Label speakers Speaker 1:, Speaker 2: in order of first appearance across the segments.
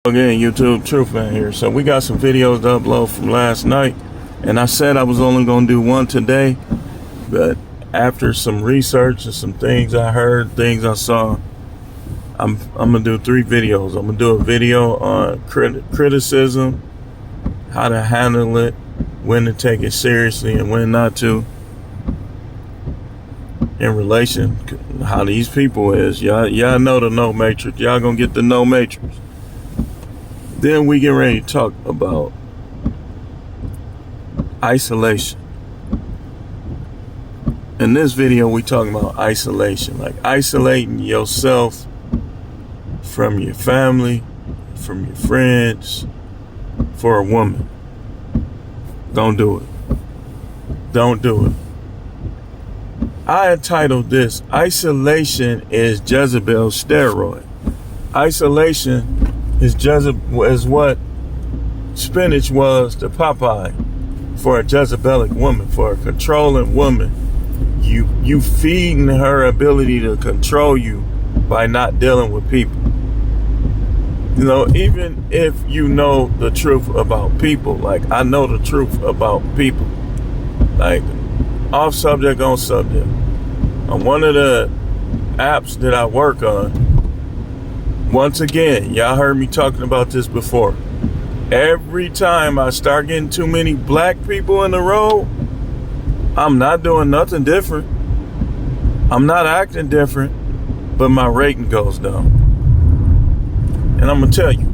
Speaker 1: Again, YouTube Truth Man here. So we got some videos to upload from last night, and I said I was only going to do one today, but after some research and some things I heard, things I saw, I'm gonna do 3 videos. I'm gonna do a video on criticism, how to handle it, when to take it seriously and when not to, in relation how these people is. Y'all know the no matrix. Y'all gonna get the no matrix. Then we get ready to talk about isolation. In this video, we talking about isolation, like isolating yourself from your family, from your friends, for a woman. Don't do it. Don't do it. I entitled this, Isolation is Jezebel's Steroid. Isolation is what spinach was to Popeye for a Jezebelic woman, for a controlling woman. You feeding her ability to control you by not dealing with people. You know, even if you know the truth about people, like I know the truth about people, like off subject, on subject. On one of the apps that I work on, once again, y'all heard me talking about this before. Every time I start getting too many black people in the row, I'm not doing nothing different. I'm not acting different, but my rating goes down. And I'm gonna tell you,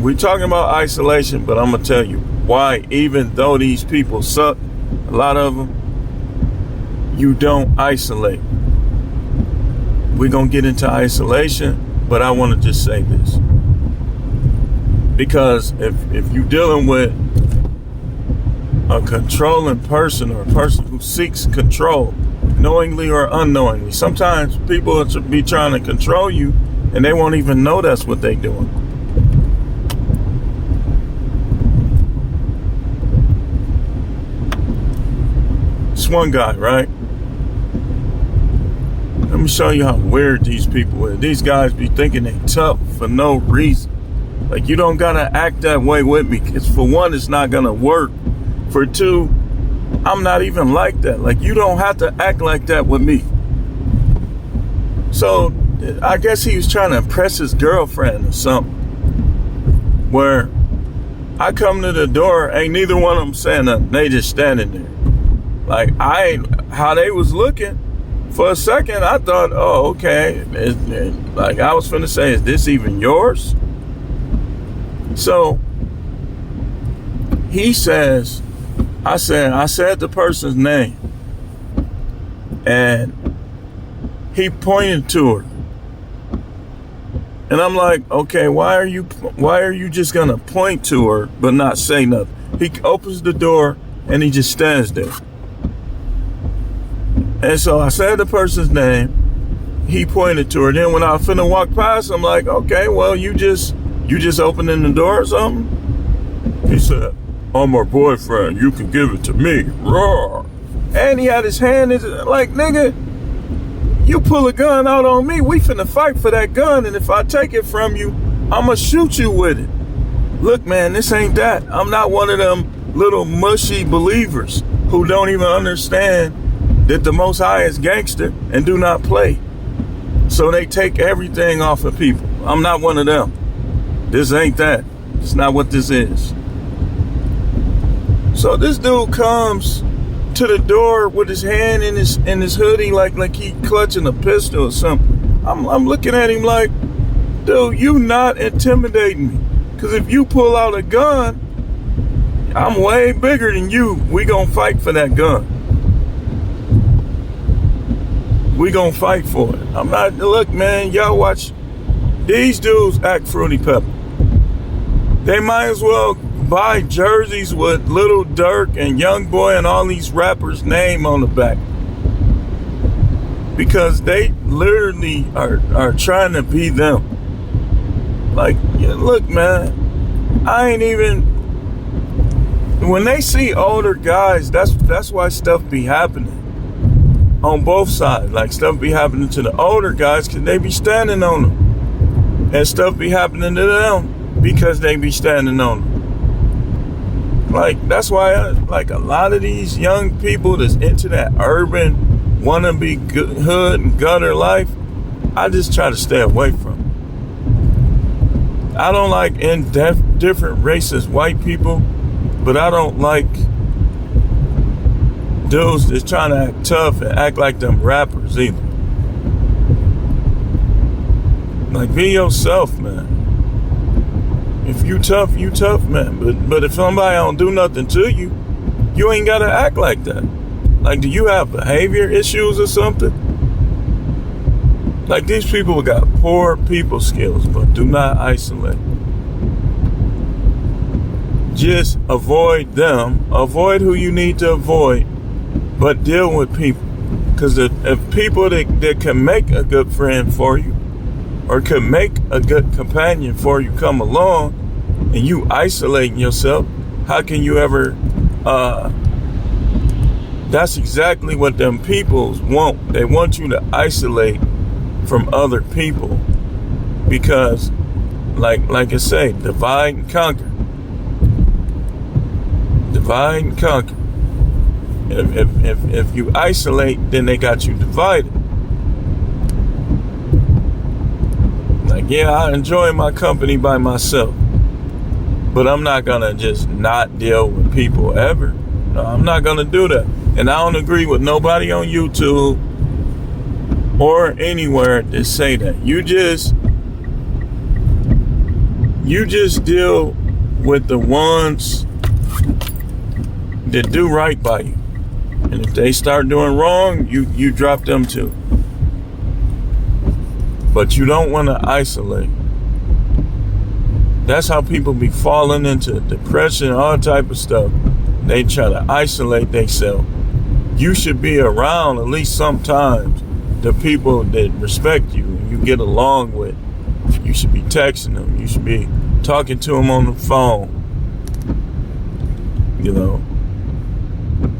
Speaker 1: we talking about isolation, but I'm gonna tell you why, even though these people suck, a lot of them, you don't isolate. We're gonna get into isolation, but I want to just say this, because if you're dealing with a controlling person, or a person who seeks control, knowingly or unknowingly, sometimes people will be trying to control you and they won't even know that's what they're doing. This one guy, right? Let me show you how weird these people are. These guys be thinking they tough for no reason. Like, you don't gotta act that way with me, because for one, it's not gonna work. For two, I'm not even like that. Like, you don't have to act like that with me. So I guess he was trying to impress his girlfriend or something, where I come to the door, ain't neither one of them saying nothing. They just standing there. Like, how they was looking, for a second, I thought, oh, okay. Like, I was finna say, is this even yours? So he says, I said the person's name, and he pointed to her, and I'm like, okay, why are you just gonna point to her but not say nothing? He opens the door and he just stands there. And so I said the person's name, he pointed to her. Then when I was finna walk past, I'm like, okay, well, you just opening the door or something? He said, I'm her boyfriend, you can give it to me. Roar. And he had his hand in it, like, nigga, you pull a gun out on me, we finna fight for that gun, and if I take it from you, I'ma shoot you with it. Look, man, this ain't that. I'm not one of them little mushy believers who don't even understand that the Most High is gangster and do not play. So they take everything off of people. I'm not one of them. This ain't that. It's not what this is. So this dude comes to the door with his hand in his hoodie, like he clutching a pistol or something. I'm looking at him like, dude, you not intimidating me. Because if you pull out a gun, I'm way bigger than you. We gonna fight for that gun. We gonna fight for it. I'm not, look, man, y'all watch, these dudes act fruity pepper. They might as well buy jerseys with Little Durk and Young Boy and all these rappers' name on the back, because they literally are trying to be them. Like, yeah, look, man, I ain't even, when they see older guys, that's why stuff be happening. on both sides. Like stuff be happening to the older guys because they be standing on them. And stuff be happening to them because they be standing on them. Like, that's why like a lot of these young people that's into that urban, wannabe good, hood and gutter life, I just try to stay away from. I don't like different racist white people, but I don't like dudes that's trying to act tough and act like them rappers either. Like, be yourself, man. If you tough, man. But if somebody don't do nothing to you, you ain't gotta act like that. Like, do you have behavior issues or something? Like, these people got poor people skills, but do not isolate. Just avoid them. Avoid who you need to avoid, but deal with people. Because if people that can make a good friend for you, or could make a good companion for you come along, and you isolating yourself, how can you ever, that's exactly what them peoples want. They want you to isolate from other people, because like I say, divide and conquer. Divide and conquer. If you isolate, then they got you divided. Like, yeah, I enjoy my company by myself, but I'm not gonna just not deal with people ever. No, I'm not gonna do that. And I don't agree with nobody on YouTube or anywhere that say that. You just deal with the ones that do right by you. And if they start doing wrong, you drop them too. But you don't want to isolate. That's how people be falling into depression, all type of stuff. They try to isolate themselves. You should be around at least sometimes the people that respect you and you get along with. You should be texting them. You should be talking to them on the phone. You know.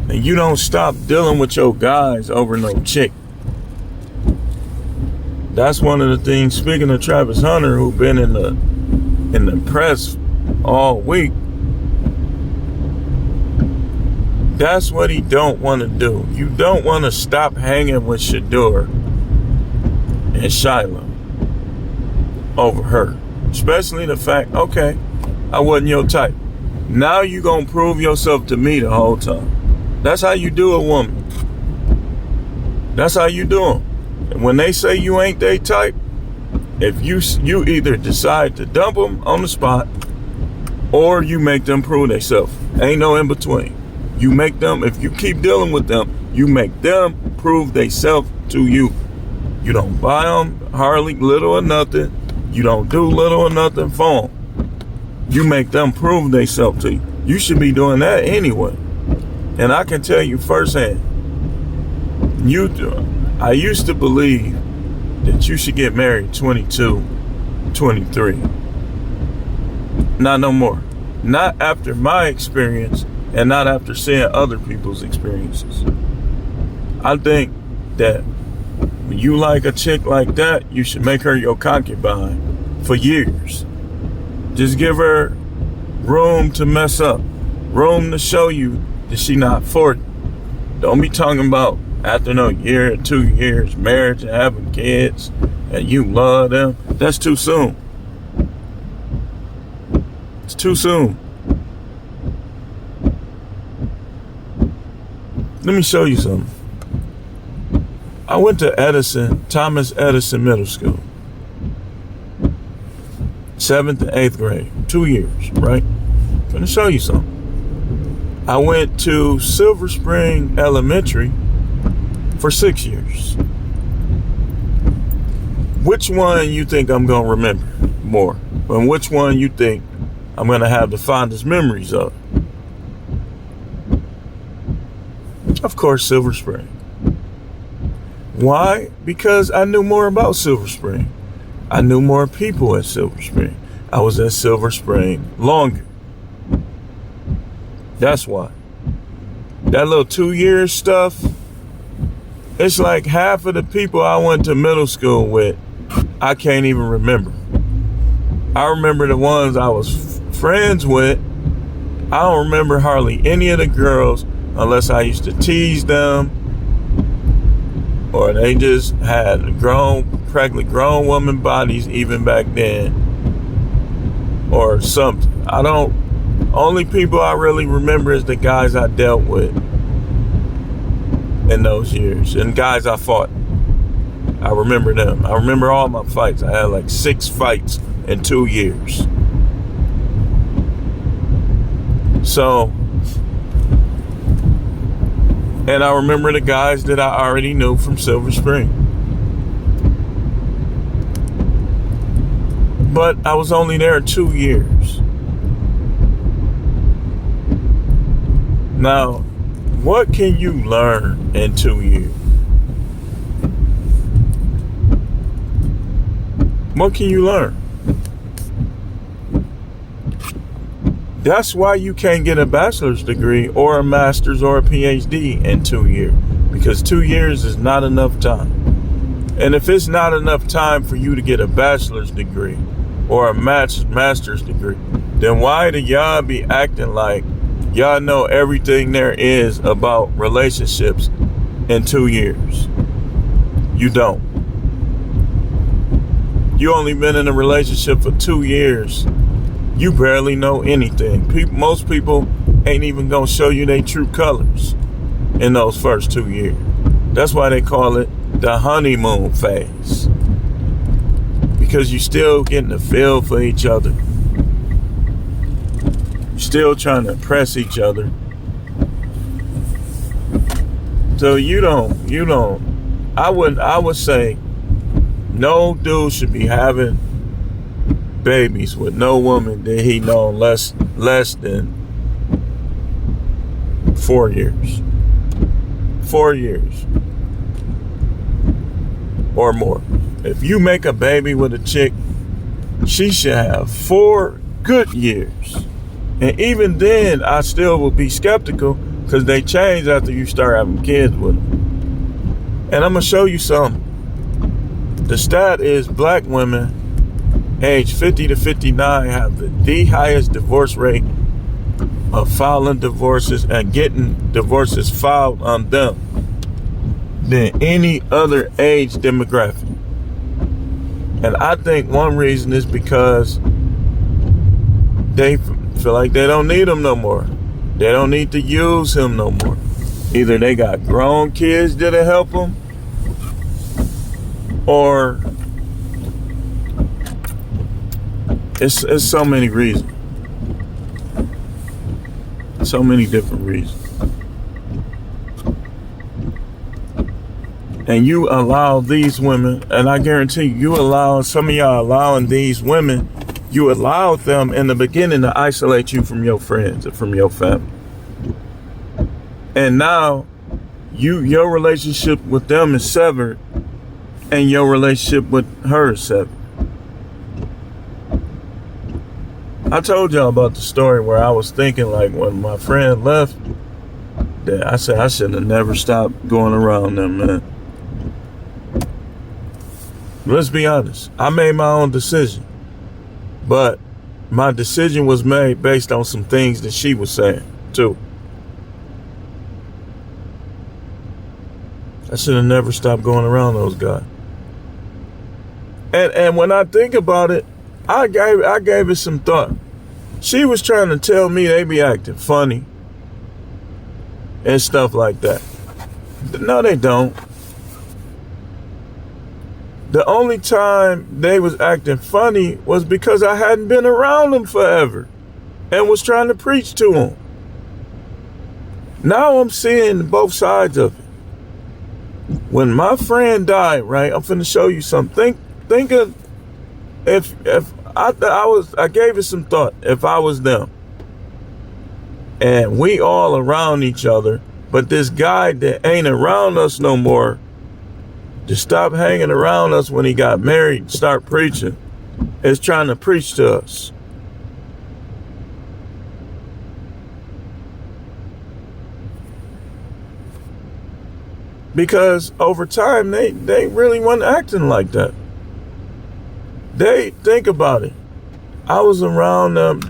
Speaker 1: And you don't stop dealing with your guys over no chick. That's one of the things, speaking of Travis Hunter, who been in the press all week. That's what he don't want to do. You don't want to stop hanging with Shador and Shiloh over her. Especially the fact, okay, I wasn't your type. Now you gonna prove yourself to me the whole time. That's how you do a woman. That's how you do them. And when they say you ain't they type, if you either decide to dump them on the spot, or you make them prove themselves. Ain't no in between. You make them, if you keep dealing with them, you make them prove themselves to you. You don't buy them hardly little or nothing. You don't do little or nothing for them. You make them prove themselves to you. You should be doing that anyway. And I can tell you firsthand, I used to believe that you should get married 22, 23. Not no more. Not after my experience and not after seeing other people's experiences. I think that when you like a chick like that, you should make her your concubine for years. Just give her room to mess up, room to show you that she not 40. Don't be talking about after no year or 2 years, marriage and having kids, and you love them. That's too soon. It's too soon. Let me show you something. I went to Thomas Edison Middle School. 7th and 8th grade, 2 years, right? I'm gonna show you something. I went to Silver Spring Elementary for 6 years. Which one you think I'm gonna remember more? And which one you think I'm gonna have the fondest memories of? Of course, Silver Spring. Why? Because I knew more about Silver Spring. I knew more people at Silver Spring. I was at Silver Spring longer. That's why. That little 2 year stuff, It's like half of the people I went to middle school with, I can't even remember. I remember the ones I was friends with. I don't remember hardly any of the girls unless I used to tease them or they just had practically grown woman bodies even back then or something. Only people I really remember is the guys I dealt with in those years and guys I fought. I remember them. I remember all my fights. I had like 6 fights in 2 years. So, and I remember the guys that I already knew from Silver Spring. But I was only there 2 years. Now, what can you learn in 2 years? What can you learn? That's why you can't get a bachelor's degree or a master's or a PhD in 2 years. Because 2 years is not enough time. And if it's not enough time for you to get a bachelor's degree or a master's degree, then why do y'all be acting like y'all know everything there is about relationships in 2 years? You don't. You only been in a relationship for 2 years. You barely know anything. Most people ain't even gonna show you their true colors in those first 2 years. That's why they call it the honeymoon phase. Because you still getting a feel for each other. Still trying to impress each other. So I would say no dude should be having babies with no woman that he known less than 4 years. 4 years or more. If you make a baby with a chick, she should have 4 good years. And even then, I still would be skeptical because they change after you start having kids with them. And I'm going to show you something. The stat is black women age 50 to 59 have the highest divorce rate of filing divorces and getting divorces filed on them than any other age demographic. And I think one reason is because they feel like they don't need him no more. They don't need to use him no more. Either they got grown kids that'll help them, or it's so many reasons. So many different reasons. And you allow these women, and I guarantee you allow some of y'all allowing these women, you allowed them in the beginning to isolate you from your friends and from your family. And now your relationship with them is severed and your relationship with her is severed. I told y'all about the story where I was thinking, like, when my friend left, that I said I should have never stopped going around them, man. Let's be honest. I made my own decision. But my decision was made based on some things that she was saying, too. I should have never stopped going around those guys. And when I think about it, I gave it some thought. She was trying to tell me they be acting funny and stuff like that. No, they don't. The only time they was acting funny was because I hadn't been around them forever and was trying to preach to them. Now I'm seeing both sides of it. When my friend died, right, I'm finna show you something. Think of if I gave it some thought. If I was them and we all around each other, but this guy that ain't around us no more just stopped hanging around us when he got married and start preaching, is trying to preach to us. Because over time, they really weren't acting like that. They, think about it. I was around them.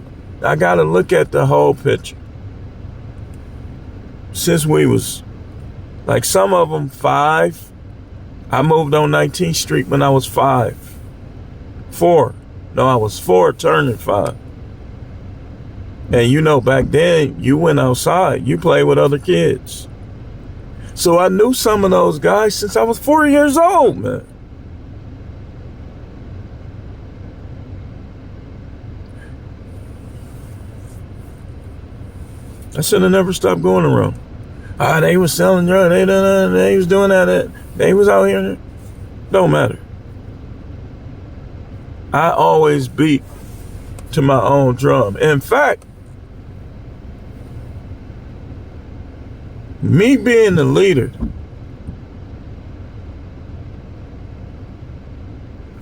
Speaker 1: I got to look at the whole picture. Since we was, like some of them 5. I moved on 19th Street when I was 5. 4. No, I was 4 turning 5. And you know, back then, you went outside. You played with other kids. So I knew some of those guys since I was 4 years old, man. I should have never stopped going around. They was selling drugs. They was doing that. They was out here. Don't matter. I always beat to my own drum. In fact, me being the leader,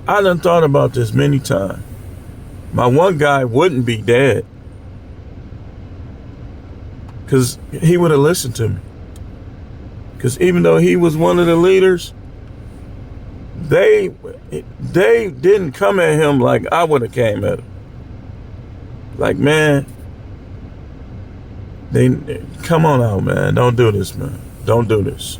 Speaker 1: I done thought about this many times. My one guy wouldn't be dead because he would have listened to me. Because even though he was one of the leaders, they didn't come at him like I would have came at him. Like, man, come on out, man. Don't do this, man. Don't do this.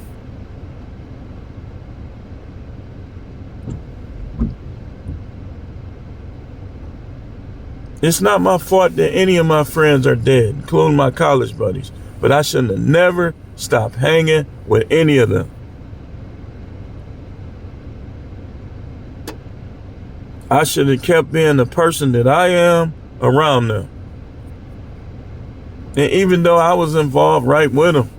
Speaker 1: It's not my fault that any of my friends are dead, including my college buddies. But I shouldn't have never stopped hanging with any of them. I should have kept being the person that I am around them. And even though I was involved right with them.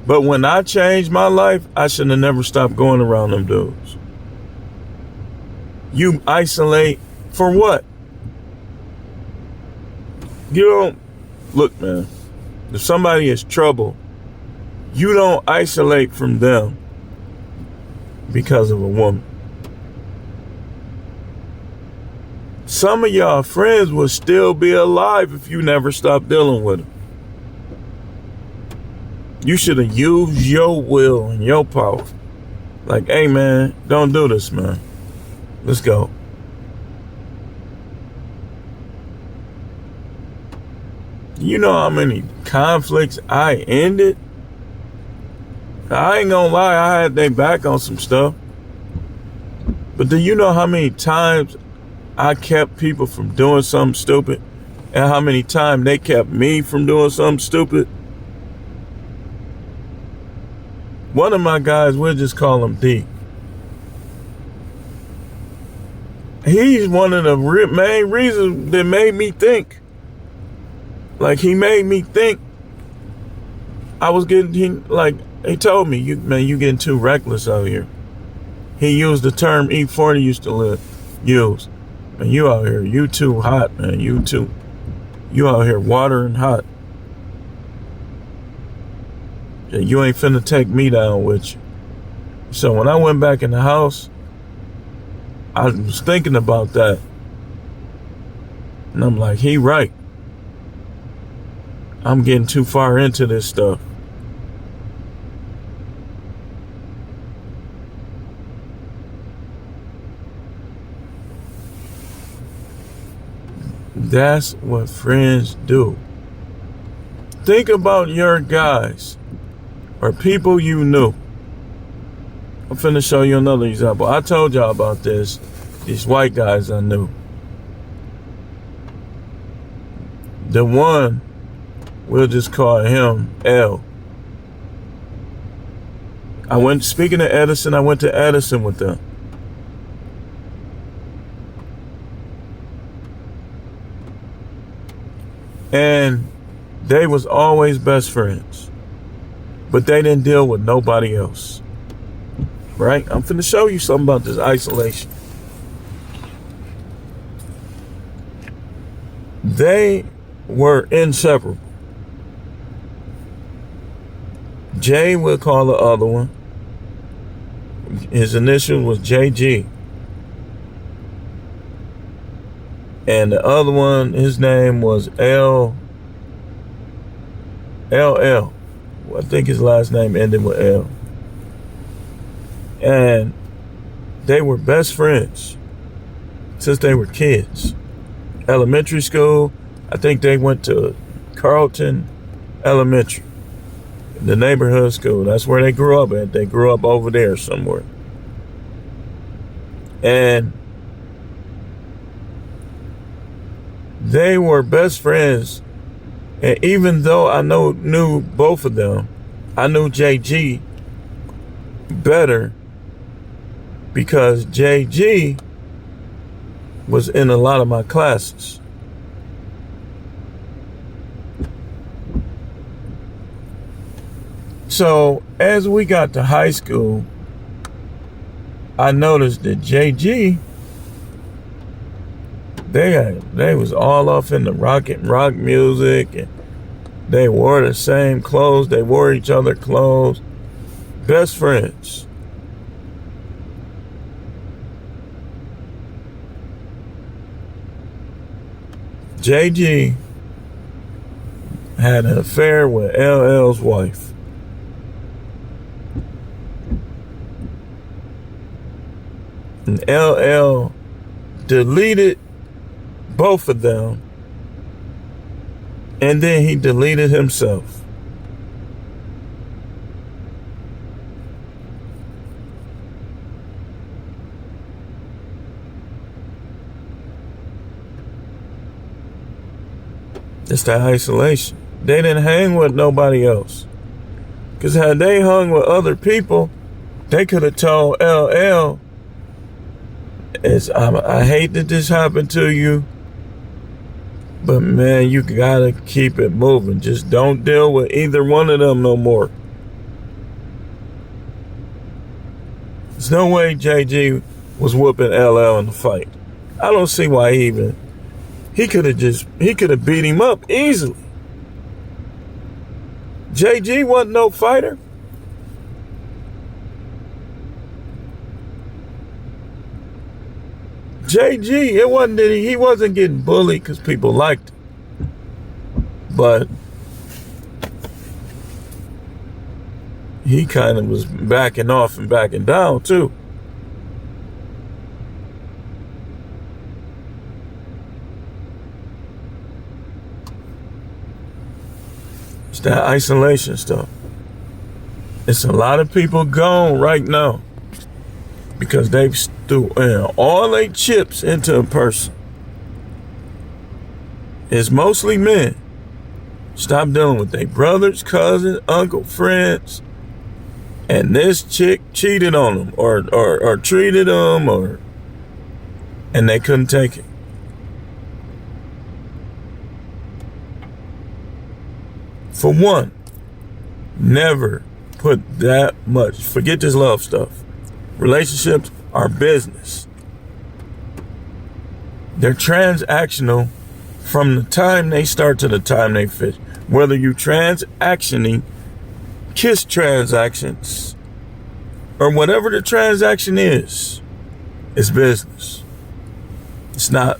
Speaker 1: But when I changed my life, I should have never stopped going around them dudes. You isolate for what? You don't, look, man, if somebody is trouble, you don't isolate from them because of a woman. Some of y'all friends will still be alive if you never stop dealing with them. You should have used your will and your power. Like, hey, man, don't do this, man. Let's go. You know how many conflicts I ended? I ain't gonna lie, I had their back on some stuff. But do you know how many times I kept people from doing something stupid? And how many times they kept me from doing something stupid? One of my guys, we'll just call him D. He's one of the main reasons that made me think. Like, he made me think I was getting, he told me, you getting too reckless out here. He used the term E40 used to use. Man, you out here, you too hot, man, you out here watering hot. You ain't finna take me down with you. So when I went back in the house, I was thinking about that. And I'm like, he right. I'm getting too far into this stuff. That's what friends do. Think about your guys or people you knew. I'm finna show you another example. I told y'all about this. These white guys I knew. The one, we'll just call him L. Speaking of Edison, I went to Edison with them. And they was always best friends. But they didn't deal with nobody else. Right? I'm finna show you something about this isolation. They were inseparable. Jay would call the other one. His initial was JG. And the other one, his name was LL. I think his last name ended with L. And they were best friends since they were kids. Elementary school, I think they went to Carlton Elementary, the neighborhood school. That's where they grew up at. They grew up over there somewhere. And they were best friends. And even though I knew both of them, I knew JG better because JG was in a lot of my classes. So as we got to high school, I noticed that JG, they was all off in the rock music, and they wore the same clothes. They wore each other clothes. Best friends. JG had an affair with LL's wife. And LL deleted both of them, and then he deleted himself. It's that isolation. They didn't hang with nobody else. Because had they hung with other people, they could have told LL, I hate that this happened to you, but man, you gotta keep it moving. Just don't deal with either one of them no more. There's no way JG was whooping LL in the fight. I don't see why he could have beat him up easily. JG wasn't no fighter. JG, it wasn't that he wasn't getting bullied because people liked him. But he kind of was backing off and backing down too. It's that isolation stuff. It's a lot of people gone right now because they've threw all their chips into a person. It's mostly men. Stop dealing with their brothers, cousins, uncle, friends, and this chick cheated on them or treated them and they couldn't take it. For one, never put that much. Forget this love stuff. Relationships are business. They're transactional from the time they start to the time they finish. Whether you transactioning, kiss transactions, or whatever the transaction is, it's business. It's not,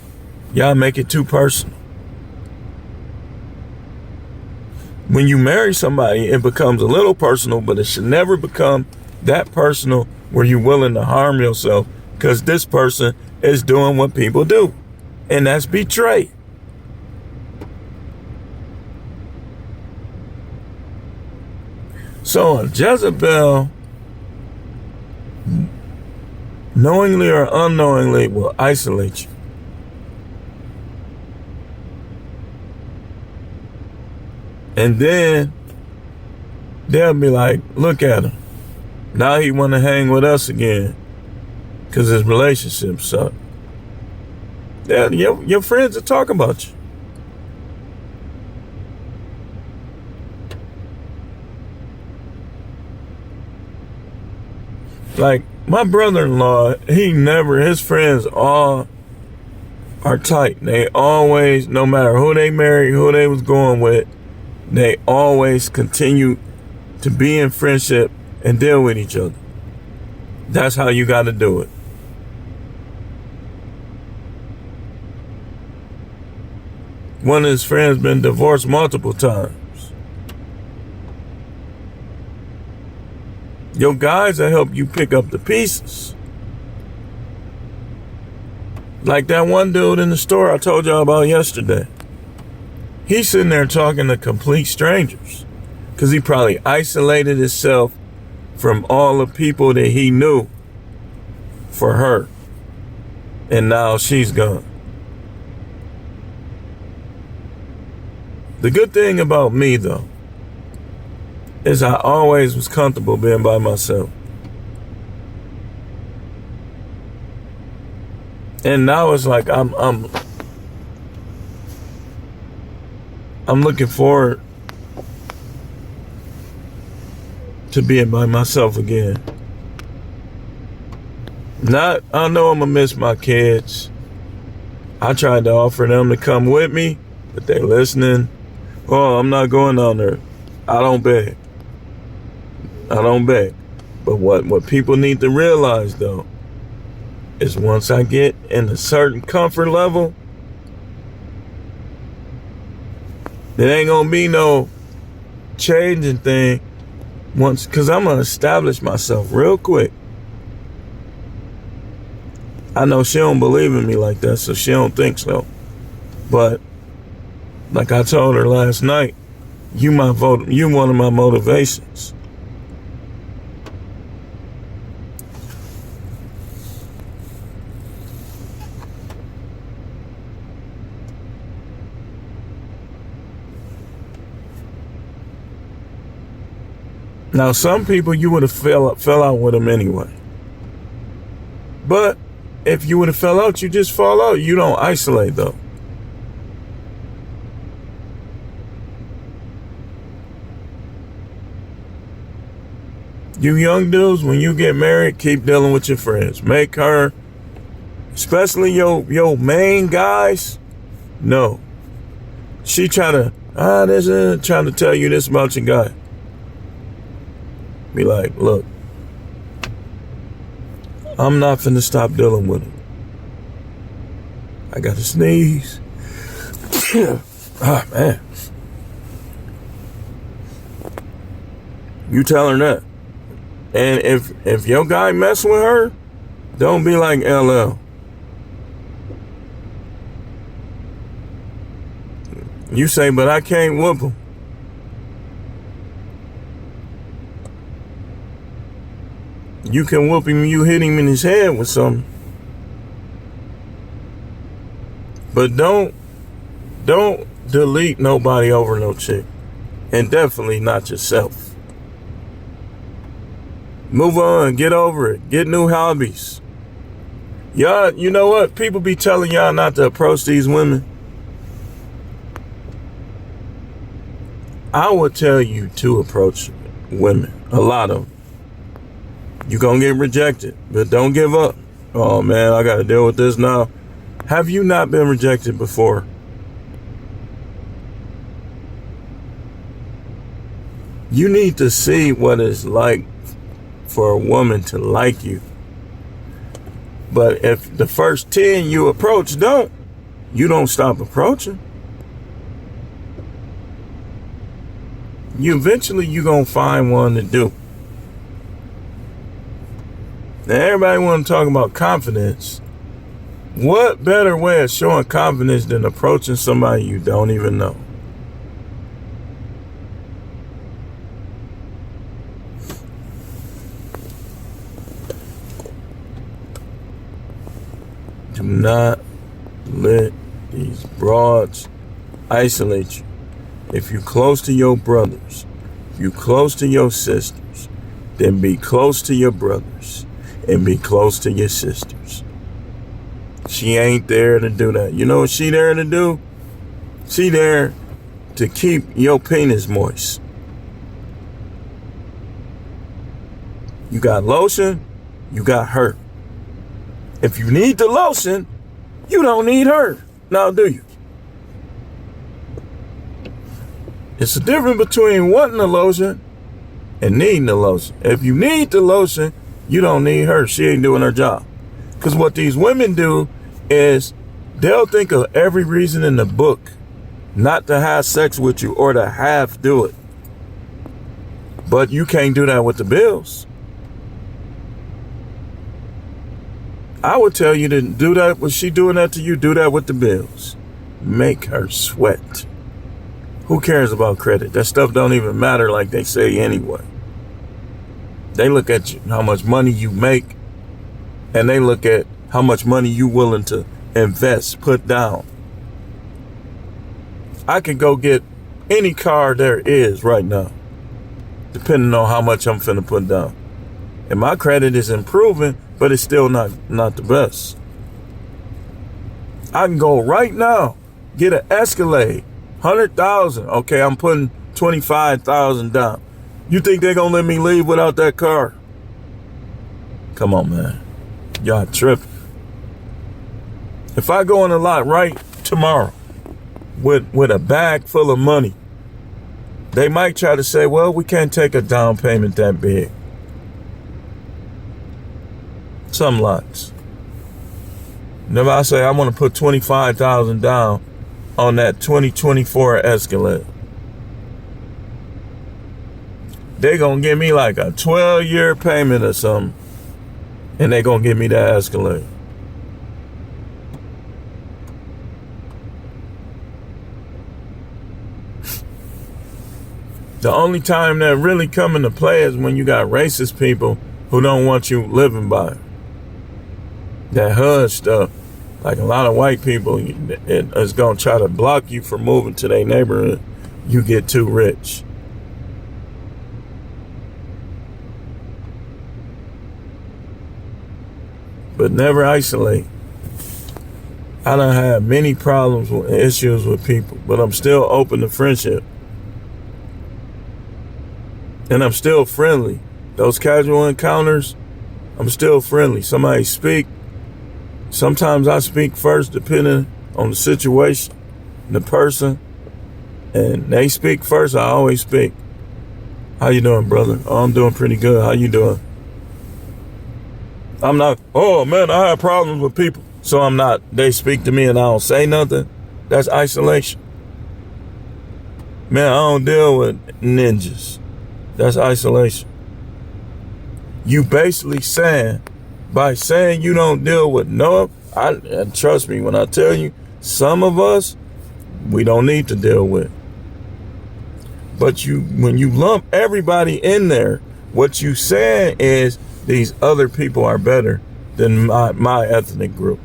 Speaker 1: y'all make it too personal. When you marry somebody, it becomes a little personal, but it should never become that personal where you're willing to harm yourself because this person is doing what people do, and that's betray. So a Jezebel, knowingly or unknowingly, will isolate you. And then they'll be like, look at him. Now he want to hang with us again because his relationship sucked. Yeah, your friends are talking about you. Like my brother-in-law, his friends all are tight. They always, no matter who they married, who they was going with, they always continue to be in friendship and deal with each other. That's how you got to do it. One of his friends been divorced multiple times. Your guys will help you pick up the pieces. Like that one dude in the store I told y'all about yesterday. He's sitting there talking to complete strangers because he probably isolated himself from all the people that he knew for her. And now she's gone. The good thing about me, though, is I always was comfortable being by myself. And now it's like I'm looking forward to being by myself again. I know I'm gonna miss my kids. I tried to offer them to come with me, but they listening. Oh, I'm not going down there. I don't beg. But what people need to realize, though, is once I get in a certain comfort level, there ain't gonna be no changing thing because I'm gonna establish myself real quick. I know she don't believe in me like that, so she don't think so. But like I told her last night, you one of my motivations. Now, some people you would have fell out with them anyway. But if you would have fell out, you just fall out. You don't isolate, though. You young dudes, when you get married, keep dealing with your friends. Make her, especially your main guys, no. She trying to tell you this about your guy. Be like, look, I'm not finna stop dealing with him. I got to sneeze. Ah, man. You tell her that. And if your guy mess with her, don't be like LL. You say, but I can't whoop him. You can whoop him, you hit him in his head with something. But don't delete nobody over no chick. And definitely not yourself. Move on, get over it. Get new hobbies. Y'all, you know what? People be telling y'all not to approach these women. I would tell you to approach women. A lot of them. You're going to get rejected, but don't give up. Oh, man, I got to deal with this now. Have you not been rejected before? You need to see what it's like for a woman to like you. But if the first 10 you approach you don't stop approaching. Eventually you're going to find one to do. Now, everybody want to talk about confidence. What better way of showing confidence than approaching somebody you don't even know? Do not let these broads isolate you. If you're close to your brothers, if you're close to your sisters, then be close to your brothers. And be close to your sisters. She ain't there to do that. You know what she there to do? She there to keep your penis moist. You got lotion, you got her. If you need the lotion, you don't need her. Now, do you? It's the difference between wanting the lotion and needing the lotion. If you need the lotion, you don't need her. She ain't doing her job. Because what these women do is they'll think of every reason in the book not to have sex with you or to half do it. But you can't do that with the bills. I would tell you to do that. Was she doing that to you? Do that with the bills. Make her sweat. Who cares about credit? That stuff don't even matter like they say anyway. They look at you, how much money you make, and they look at how much money you willing to invest, put down. I can go get any car there is right now, depending on how much I'm finna put down. And my credit is improving, but it's still not the best. I can go right now, get an Escalade, 100,000. Okay, I'm putting 25,000 down. You think they're gonna let me leave without that car? Come on, man. Y'all tripping. If I go in a lot right tomorrow with a bag full of money, they might try to say, well, we can't take a down payment that big. Some lots. If I say I want to put 25,000 down on that 2024 Escalade, they gonna give me like a 12-year payment or something, and they gonna give me that Escalade. The only time that really come into play is when you got racist people who don't want you living by it. That HUD stuff, like a lot of white people, it's gonna try to block you from moving to their neighborhood. You get too rich. But never isolate. I done had many problems with issues with people, but I'm still open to friendship. And I'm still friendly. Those casual encounters, I'm still friendly. Somebody speak. Sometimes I speak first, depending on the situation, the person. And they speak first, I always speak. How you doing, brother? Oh, I'm doing pretty good. How you doing? I'm not, oh man, I have problems with people. So I'm not, they speak to me and I don't say nothing. That's isolation. Man, I don't deal with ninjas. That's isolation. You basically saying, by saying you don't deal with and trust me when I tell you, some of us, we don't need to deal with. But when you lump everybody in there, what you saying is these other people are better than my ethnic group.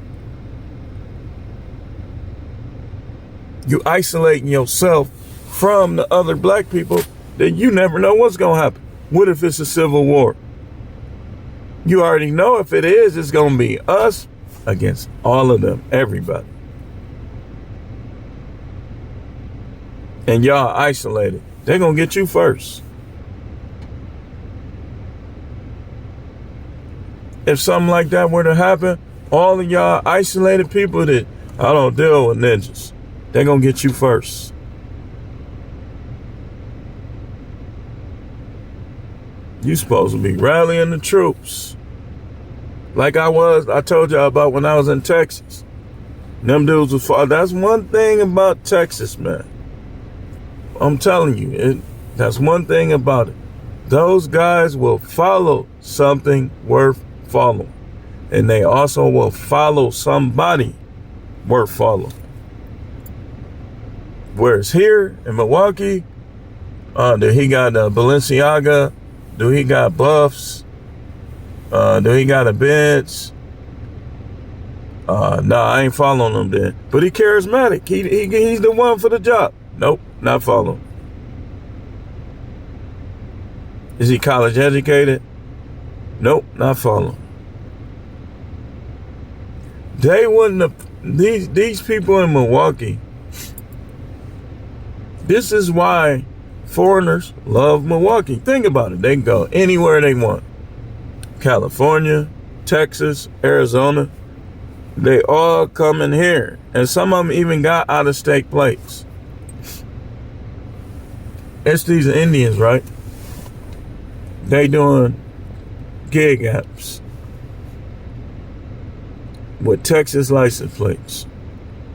Speaker 1: You isolating yourself from the other black people that you never know what's going to happen. What if it's a civil war? You already know if it is, it's going to be us against all of them, everybody. And y'all isolated. They're going to get you first. If something like that were to happen, all of y'all isolated people that I don't deal with ninjas, they're going to get you first. You supposed to be rallying the troops. Like I told y'all about when I was in Texas. Them dudes was far. That's one thing about Texas, man. I'm telling you, that's one thing about it. Those guys will follow something worth following. And they also will follow somebody worth following. Whereas here in Milwaukee, do he got Balenciaga? Do he got Buffs? Do he got a Benz? Nah, I ain't following him then. But he charismatic. He's the one for the job. Nope, not following. Is he college educated? Nope, not following. They wouldn't have, these people in Milwaukee, this is why foreigners love Milwaukee. Think about it. They can go anywhere they want. California, Texas, Arizona. They all come in here. And some of them even got out-of-state plates. It's these Indians, right? They doing gig apps with Texas license plates.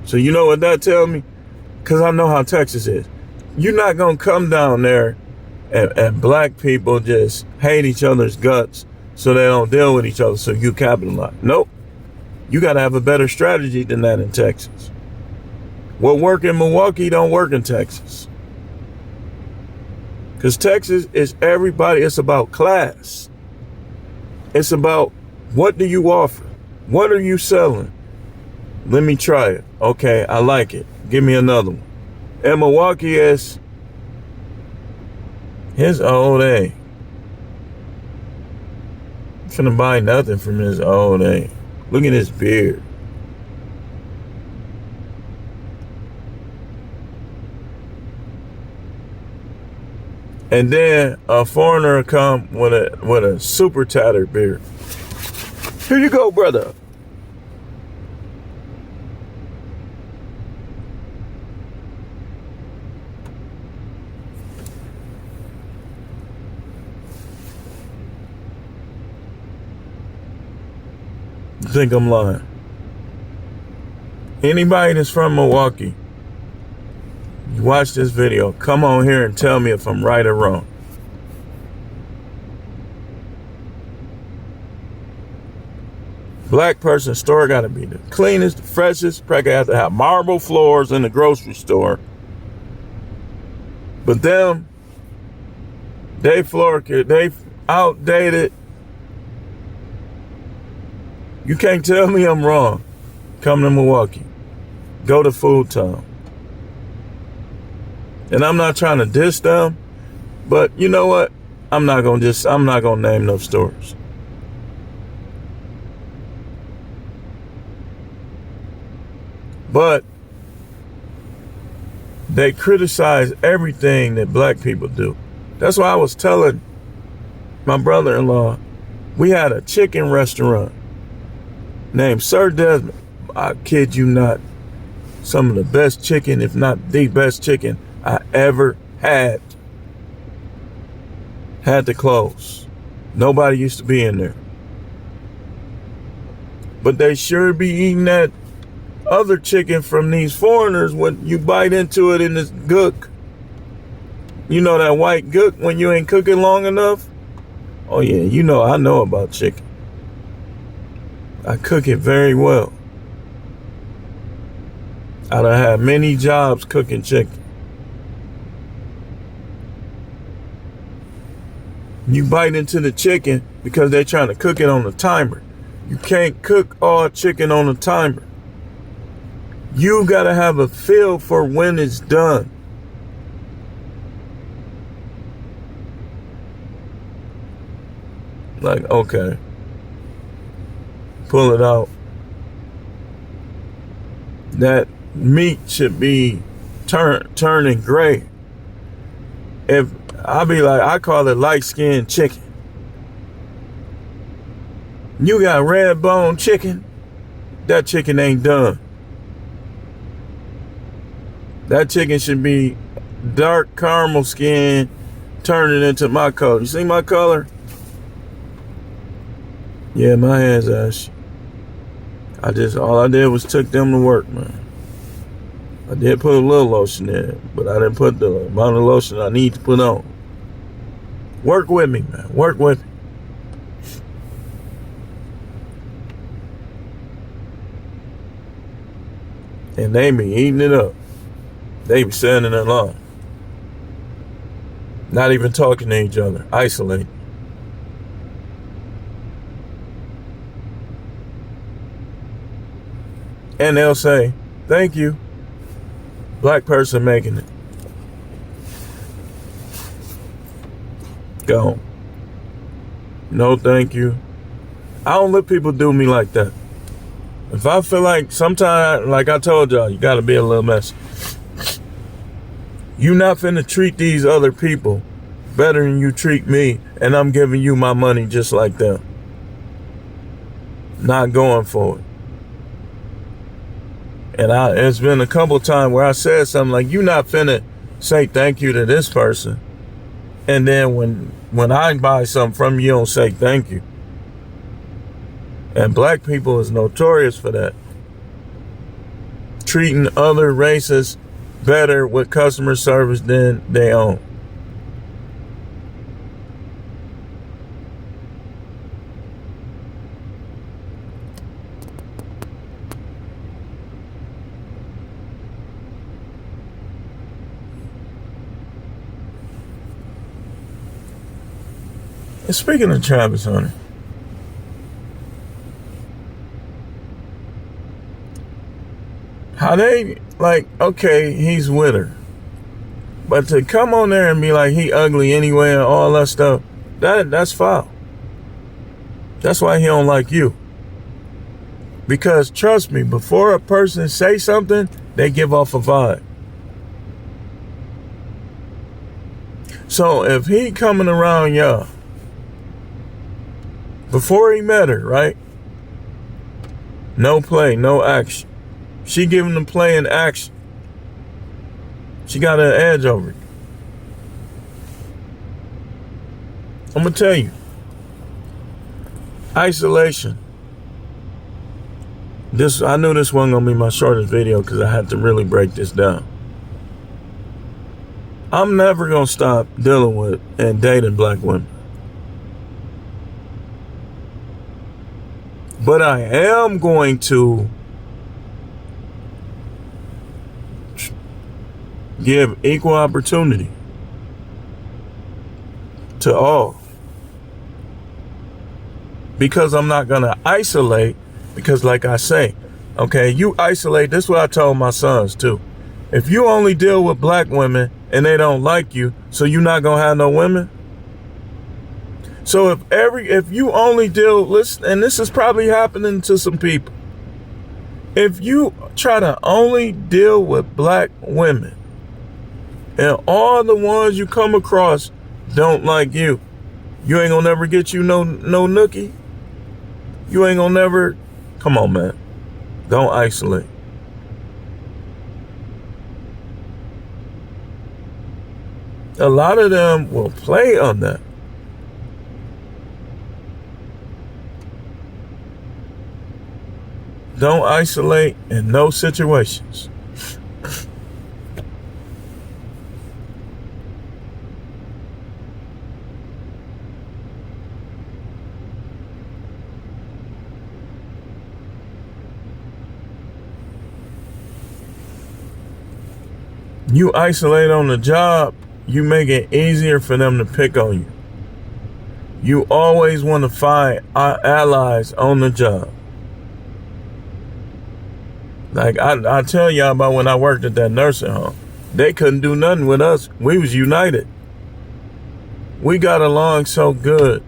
Speaker 1: So you know what that tell me? Because I know how Texas is. You're not going to come down there and black people just hate each other's guts so they don't deal with each other so you capitalize. Nope. You got to have a better strategy than that in Texas. What work in Milwaukee don't work in Texas. Because Texas is everybody. It's about class. It's about, what do you offer? What are you selling? Let me try it. Okay, I like it. Give me another one. In Milwaukee, is his old age. Finna buy nothing from his old age. Look at his beard. And then a foreigner come with a super tattered beard. Here you go, brother. You think I'm lying? Anybody that's from Milwaukee, you watch this video, come on here and tell me if I'm right or wrong. Black person store gotta be the cleanest, the freshest. Probably have to have marble floors in the grocery store. But them, they outdated. You can't tell me I'm wrong. Come to Milwaukee. Go to Food Town. And I'm not trying to diss them, but you know what? I'm not gonna name no stores. But they criticize everything that black people do. That's why I was telling my brother-in-law, we had a chicken restaurant named Sir Desmond. I kid you not. Some of the best chicken, if not the best chicken I ever had to close. Nobody used to be in there. But they sure be eating that other chicken from these foreigners when you bite into it in this gook. You know that white gook when you ain't cooking long enough? Oh yeah, you know I know about chicken. I cook it very well. I done had many jobs cooking chicken. You bite into the chicken because they're trying to cook it on a timer. You can't cook all chicken on a timer. You gotta have a feel for when it's done. Like, okay, pull it out. That meat should be turning gray. If I call it light skinned chicken. You got red bone chicken, that chicken ain't done. That chicken should be dark caramel skin, turning into my color. You see my color? Yeah, my hands ashy. All I did was took them to work, man. I did put a little lotion in, but I didn't put the amount of lotion I need to put on. Work with me, man. Work with me. And they be eating it up. They be standing in line. Not even talking to each other. Isolating. And they'll say, thank you. Black person making it. Go. No, thank you. I don't let people do me like that. If I feel like sometimes, like I told y'all, you gotta be a little messy. You not finna treat these other people better than you treat me, and I'm giving you my money just like them. Not going for it. And it's been a couple times where I said something like, you not finna say thank you to this person, and then when I buy something from you, you don't say thank you. And black people is notorious for that. Treating other races better with customer service than they own. And speaking of Travis Hunter, how they like, okay, he's with her. But to come on there and be like he ugly anyway and all that stuff, that's foul. That's why he don't like you. Because trust me, before a person say something, they give off a vibe. So if he coming around y'all, before he met her, right? No play, no action. She giving him play and action. She got an edge over you. I'm gonna tell you. Isolation. I knew this wasn't gonna be my shortest video because I had to really break this down. I'm never gonna stop dealing with and dating black women. But I am going to give equal opportunity to all. Because I'm not going to isolate, because like I say, okay, you isolate, this is what I told my sons too. If you only deal with black women and they don't like you, so you're not going to have no women? So if you only deal, listen, and this is probably happening to some people. If you try to only deal with black women and all the ones you come across don't like you, you ain't gonna never get you no nookie. You ain't gonna never, come on, man. Don't isolate. A lot of them will play on that. Don't isolate in no situations. You isolate on the job, you make it easier for them to pick on you. You always want to find allies on the job. Like I tell y'all about when I worked at that nursing home. They couldn't do nothing with us. We was united. We got along so good.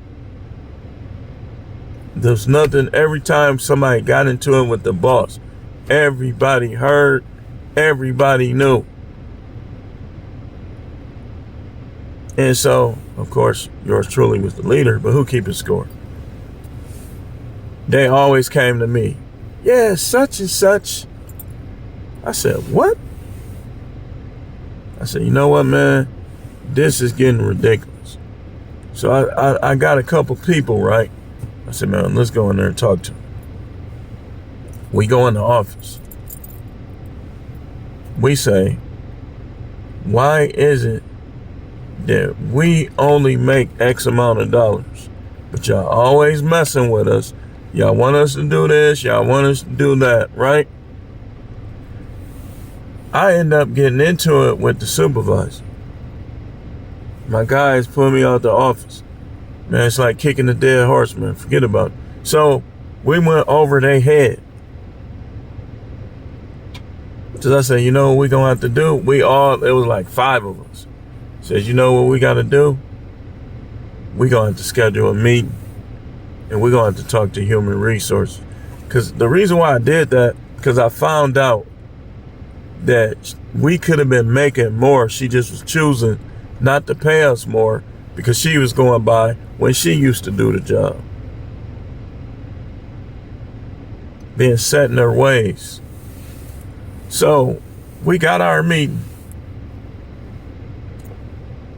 Speaker 1: There's nothing, every time somebody got into it with the boss, everybody heard, everybody knew. And so, of course, yours truly was the leader, but who keeping score? They always came to me. Yeah, such and such. I said, what? I said, you know what, man? This is getting ridiculous. So I got a couple people, right? I said, man, let's go in there and talk to them. We go in the office. We say, why is it that we only make X amount of dollars, but y'all always messing with us? Y'all want us to do this, y'all want us to do that, right? I end up getting into it with the supervisor. My guys put me out the office. Man, it's like kicking a dead horse, man. Forget about it. So we went over their head. So I said, you know what we gonna have to do? It was like 5 of us. Says, you know what we gotta do? We gonna have to schedule a meeting. And we're gonna have to talk to human resources. Because the reason why I did that, because I found out that we could have been making more. She just was choosing not to pay us more because she was going by when she used to do the job. Being set in her ways. So we got our meeting.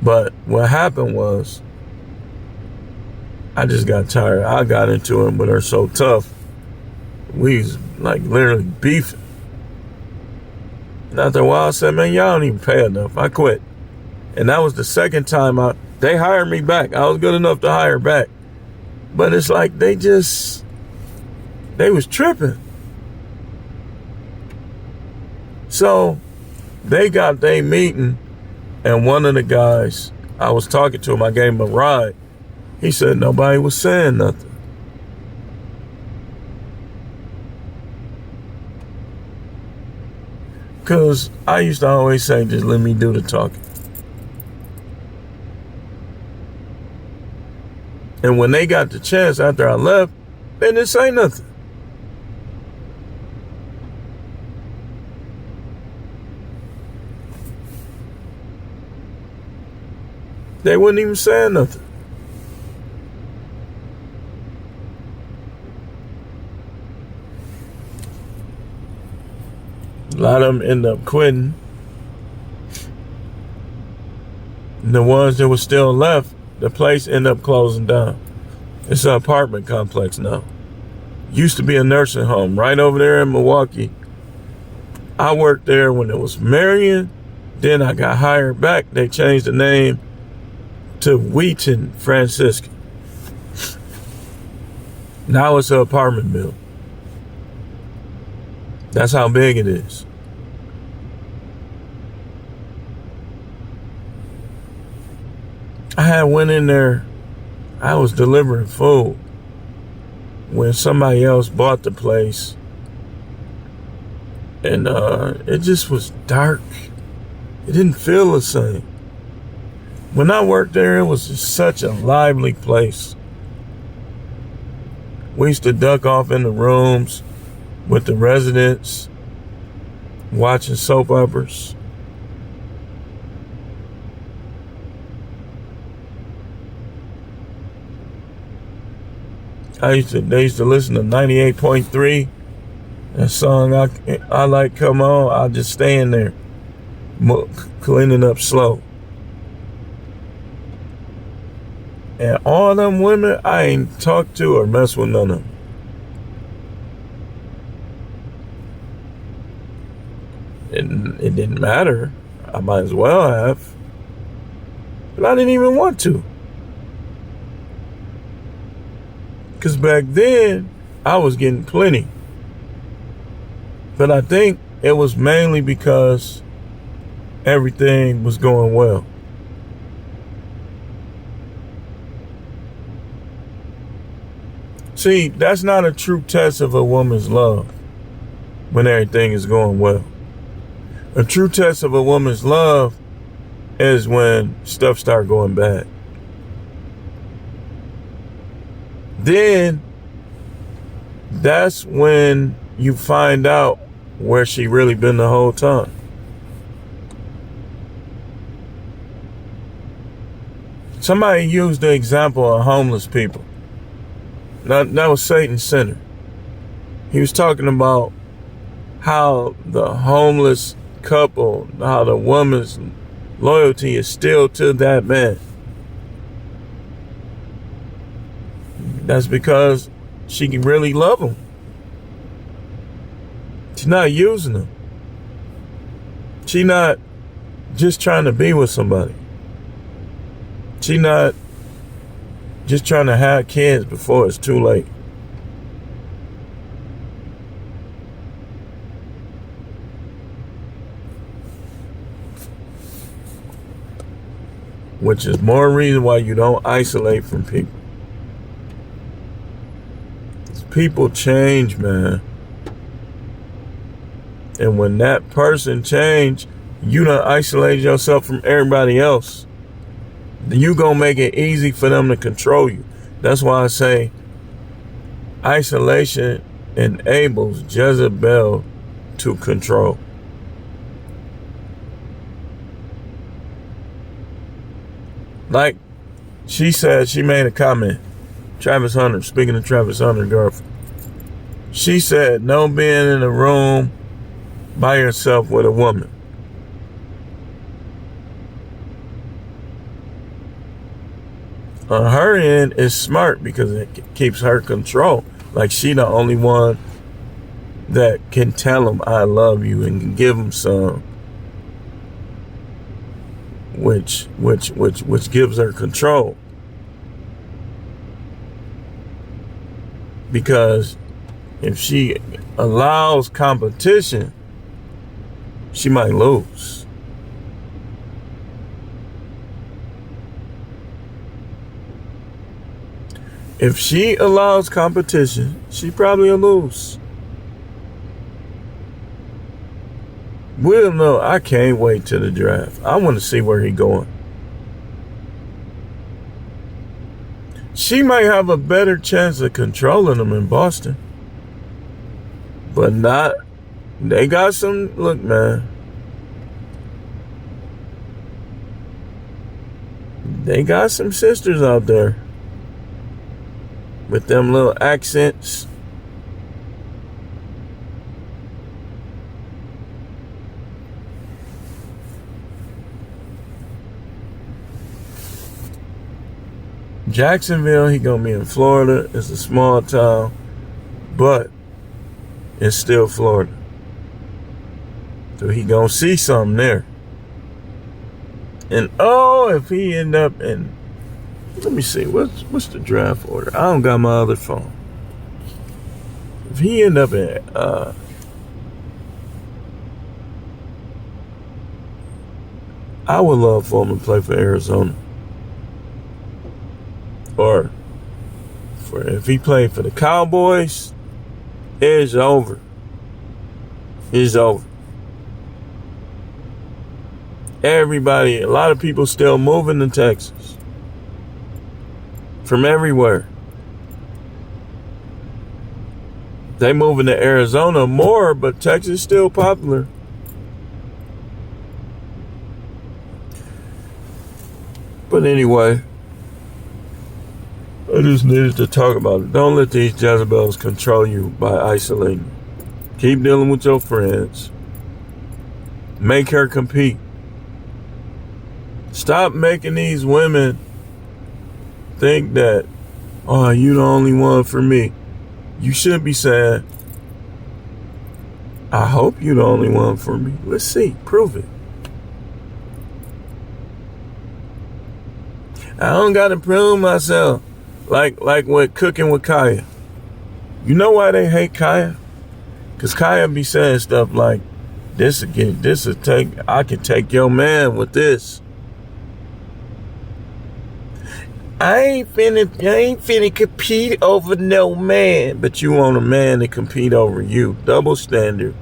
Speaker 1: But what happened was, I just got tired. I got into it with her so tough. We was like literally beefing. And after a while I said, man, y'all don't even pay enough. I quit. And that was the second time they hired me back. I was good enough to hire back. But it's like they was tripping. So they got their meeting, and one of the guys, I was talking to him, I gave him a ride. He said nobody was saying nothing. Because I used to always say, just let me do the talking. And when they got the chance after I left, they didn't say nothing. They wouldn't even say nothing. A lot of them end up quitting. And the ones that were still left, the place ended up closing down. It's an apartment complex now. Used to be a nursing home right over there in Milwaukee. I worked there when it was Marion. Then I got hired back. They changed the name to Wheaton Franciscan. Now it's an apartment building. That's how big it is. I had went in there. I was delivering food when somebody else bought the place. And it just was dark. It didn't feel the same. When I worked there, it was just such a lively place. We used to duck off in the rooms with the residents, watching soap operas. They used to listen to 98.3. That song I like come on, I'll just stay in there, cleaning up slow. And all them women, I ain't talked to or messed with none of them. It didn't matter. I might as well have. But I didn't even want to. Because back then, I was getting plenty. But I think it was mainly because everything was going well. See, that's not a true test of a woman's love when everything is going well. A true test of a woman's love is when stuff starts going bad. Then that's when you find out where she really been the whole time. Somebody used the example of homeless people. That was Satan Center. He was talking about how the homeless couple, how the woman's loyalty is still to that man. That's because she can really love him. She's not using him. She's not just trying to be with somebody. She's not just trying to have kids before it's too late. Which is more reason why you don't isolate from people. People change, man. And when that person change, you done isolate yourself from everybody else. You gonna make it easy for them to control you. That's why I say isolation enables Jezebel to control. Like she said, she made a comment. Travis Hunter, speaking of Travis Hunter, girlfriend. She said, no being in a room by yourself with a woman. On her end, it's smart because it keeps her control. Like she the only one that can tell him I love you and can give him some. Which gives her control. Because if she allows competition, she might lose. If she allows competition, she probably will lose. We'll know. I can't wait till the draft. I want to see where he going. She might have a better chance of controlling him in Boston. But not. They got some. Look, man. They got some sisters out there with them little accents. Jacksonville, he gonna be in Florida. It's a small town, but it's still Florida. So he gonna see something there. And if he end up in, let me see, what's the draft order? I don't got my other phone. If he end up in, I would love for him to play for Arizona. Or if he played for the Cowboys, it's over. It's over. Everybody, a lot of people still moving to Texas from everywhere. They moving to Arizona more, but Texas is still popular. But anyway, I just needed to talk about it. Don't let these Jezebels control you by isolating. Keep dealing with your friends. Make her compete. Stop making these women think that, you the only one for me. You should be saying, I hope you the only one for me. Let's see. Prove it. I don't got to prove myself. Like with Cooking with Kaya. You know why they hate Kaya? Because Kaya be saying stuff like, I can take your man with this. I ain't finna compete over no man. But you want a man to compete over you. Double standard.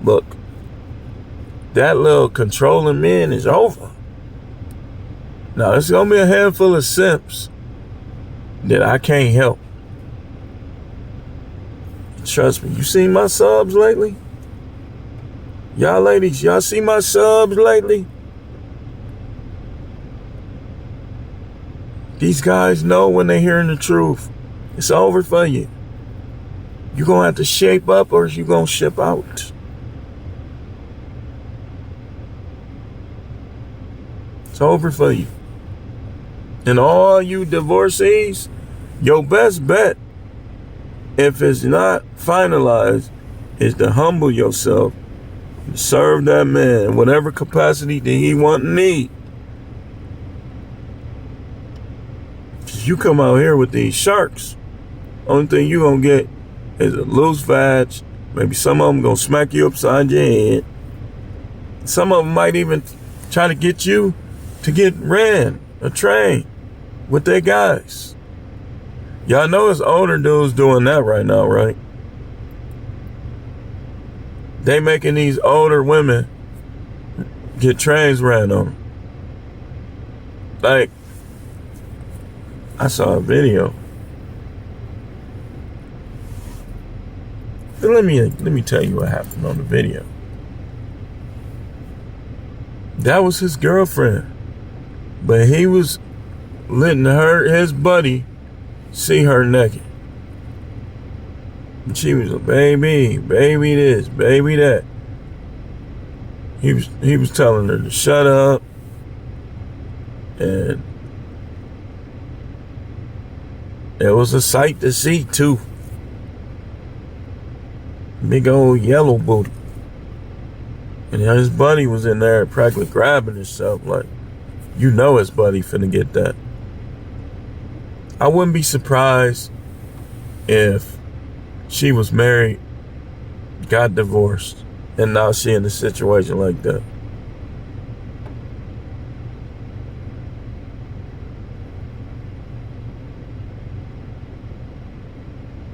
Speaker 1: Look, that little controlling man is over. Now, it's gonna be a handful of simps that I can't help. Trust me, you seen my subs lately? Y'all ladies, y'all see my subs lately? These guys know when they're hearing the truth. It's over for you. You're going to have to shape up or you're going to ship out. It's over for you. And all you divorcees, your best bet, if it's not finalized, is to humble yourself and serve that man in whatever capacity that he want and need. You come out here with these sharks, only thing you gonna get is a loose vag. Maybe some of them gonna smack you upside your head. Some of them might even try to get you to get ran a train with their guys. Y'all know it's older dudes doing that right now, right? They making these older women get trains ran on them. Like, I saw a video. But let me tell you what happened on the video. That was his girlfriend. But he was letting his buddy see her naked. And she was like, baby this, baby that. He was telling her to shut up. And it was a sight to see too. Big old yellow booty. And his buddy was in there practically grabbing himself like, you know his buddy finna get that. I wouldn't be surprised if she was married, got divorced, and now she in a situation like that.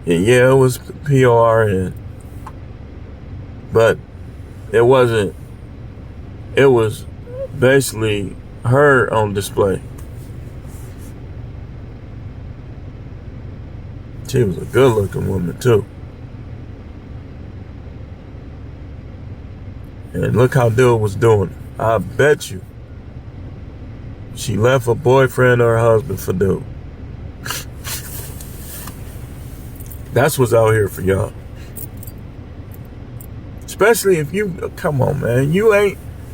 Speaker 1: And yeah, it was PORN, but it wasn't. It was basically her on display. She was a good-looking woman too. And look how dude was doing. I bet you she left her boyfriend or her husband for dude. That's what's out here for y'all. Especially if you, come on, man.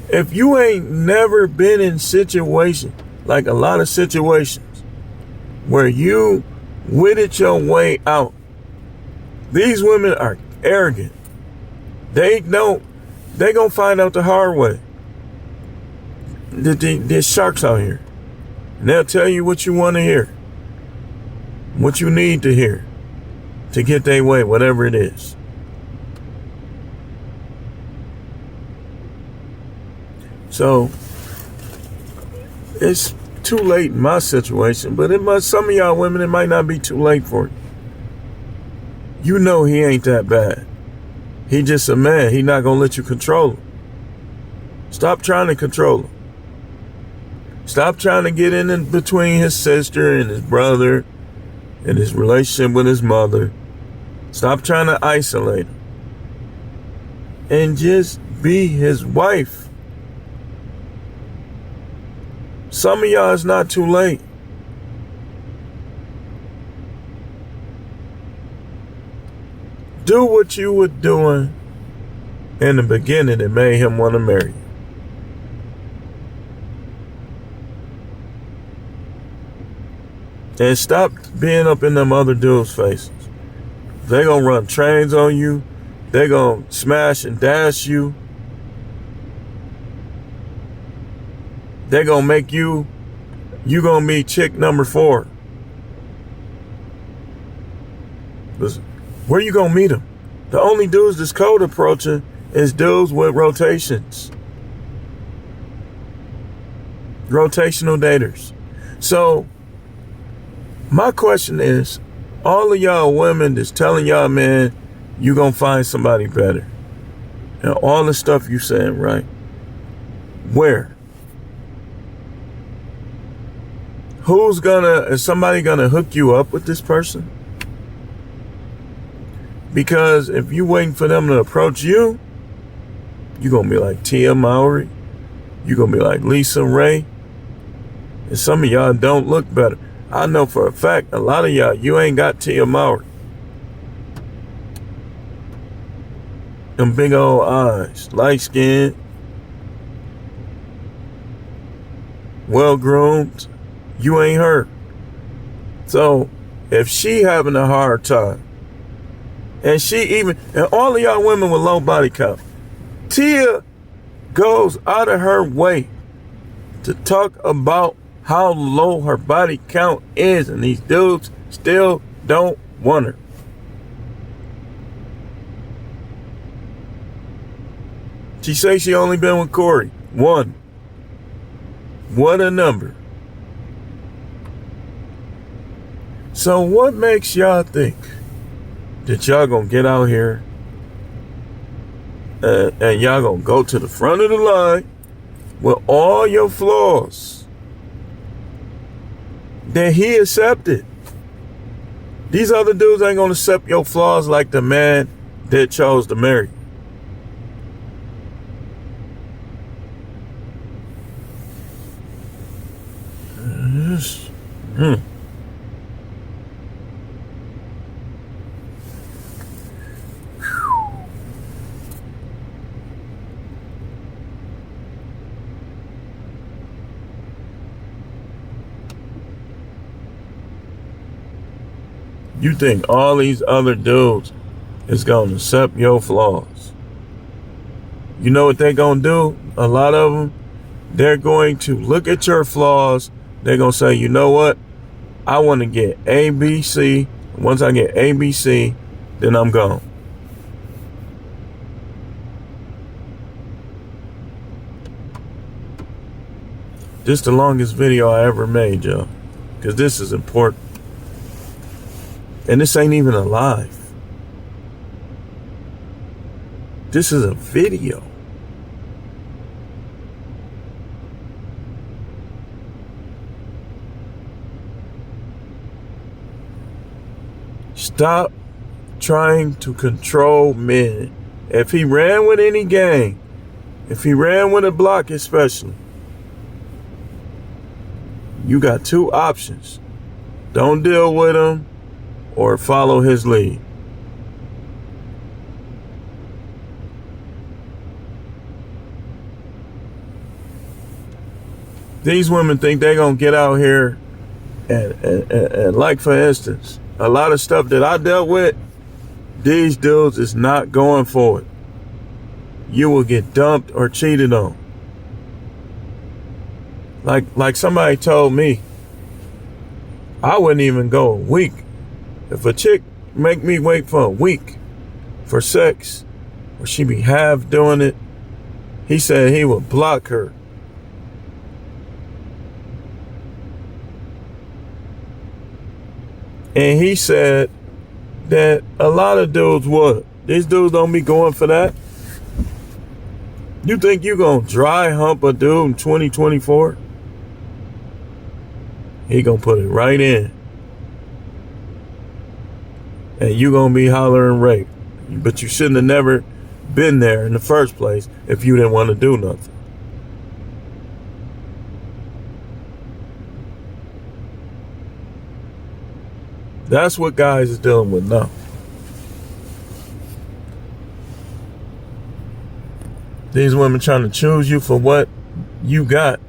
Speaker 1: If you ain't never been in situations, like a lot of situations, where you witted your way out. These women are arrogant. They're gonna find out the hard way. There's sharks out here. And they'll tell you what you want to hear. What you need to hear to get their way, whatever it is. So it's too late in my situation, but some of y'all women, it might not be too late for you. You know he ain't that bad. He just a man. He not gonna let you control him. Stop trying to control him. Stop trying to get in between his sister and his brother and his relationship with his mother. Stop trying to isolate him. And just be his wife. Some of y'all, it's not too late. Do what you were doing in the beginning that made him want to marry you. And stop being up in them other dudes' faces. They gonna run trains on you. They gonna smash and dash you. They gonna make you gonna be chick number 4. Listen, where you gonna meet them? The only dudes that's cold approaching is dudes with rotations. Rotational daters. So, my question is, all of y'all women that's telling y'all, man, you gonna find somebody better. And all the stuff you saying, right? Where? Is somebody gonna hook you up with this person? Because if you waiting for them to approach you, you're gonna be like Tia Mowry. You're gonna be like Lisa Ray. And some of y'all don't look better. I know for a fact, a lot of y'all, you ain't got Tia Mowry. Them big old eyes, light skin, well groomed. You ain't her. So if she having a hard time, and all of y'all women with low body count, Tia goes out of her way to talk about how low her body count is, and these dudes still don't want her. She say she only been with Corey. 1. What a number. So what makes y'all think that y'all gonna get out here and y'all gonna go to the front of the line with all your flaws that he accepted? These other dudes ain't gonna accept your flaws like the man that chose to marry you. You think all these other dudes is going to accept your flaws? You know what they're going to do? A lot of them, they're going to look at your flaws. They're going to say, you know what? I want to get A, B, C. Once I get A, B, C, then I'm gone. This is the longest video I ever made, y'all, because this is important. And this ain't even alive. This is a video. Stop trying to control men. If he ran with any gang, if he ran with a block especially, you got two options. Don't deal with him or follow his lead. These women think they're going to get out here and like, for instance, a lot of stuff that I dealt with, these dudes is not going for it. You will get dumped or cheated on. Like somebody told me, I wouldn't even go a week. If a chick make me wait for a week for sex, or she be half doing it, he said he would block her. And he said that a lot of dudes would. These dudes don't be going for that. You think you gonna dry hump a dude in 2024? He gonna put it right in. And you gonna be hollering rape. But you shouldn't have never been there in the first place if you didn't want to do nothing. That's what guys is dealing with now. These women trying to choose you for what you got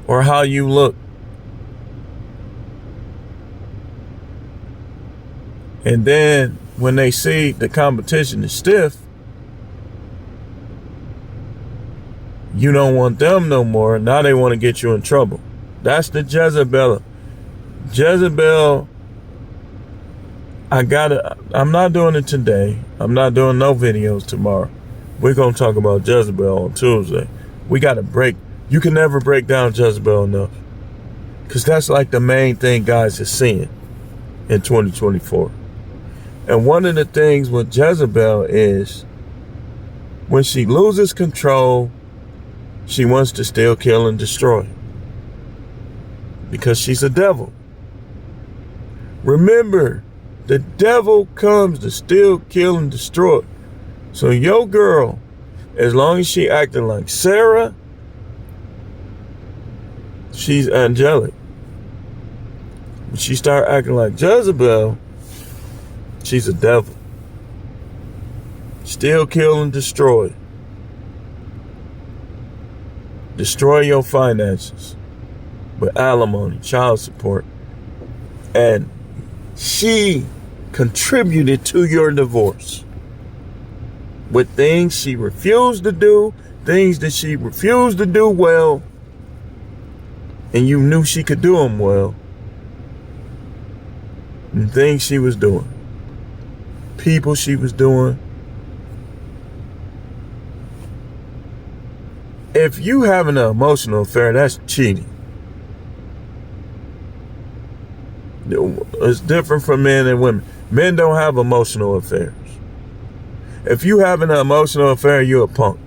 Speaker 1: or how you look. And then when they see the competition is stiff, you don't want them no more. Now they want to get you in trouble. That's the Jezebel. Jezebel, I'm not doing it today. I'm not doing no videos tomorrow. We're going to talk about Jezebel on Tuesday. You can never break down Jezebel enough. Because that's like the main thing guys are seeing in 2024. And one of the things with Jezebel is when she loses control, she wants to steal, kill, and destroy. Because she's a devil. Remember, the devil comes to steal, kill, and destroy. So your girl, as long as she acting like Sarah, she's angelic. When she start acting like Jezebel, she's a devil. Steal, kill, and destroy. Destroy your finances with alimony, child support. And she contributed to your divorce with things she refused to do, things that she refused to do well, and you knew she could do them well, and things she was doing, people she was doing. If you having an emotional affair, that's cheating. It's different for men and women. Men don't have emotional affairs. If you having an emotional affair, you're a punk.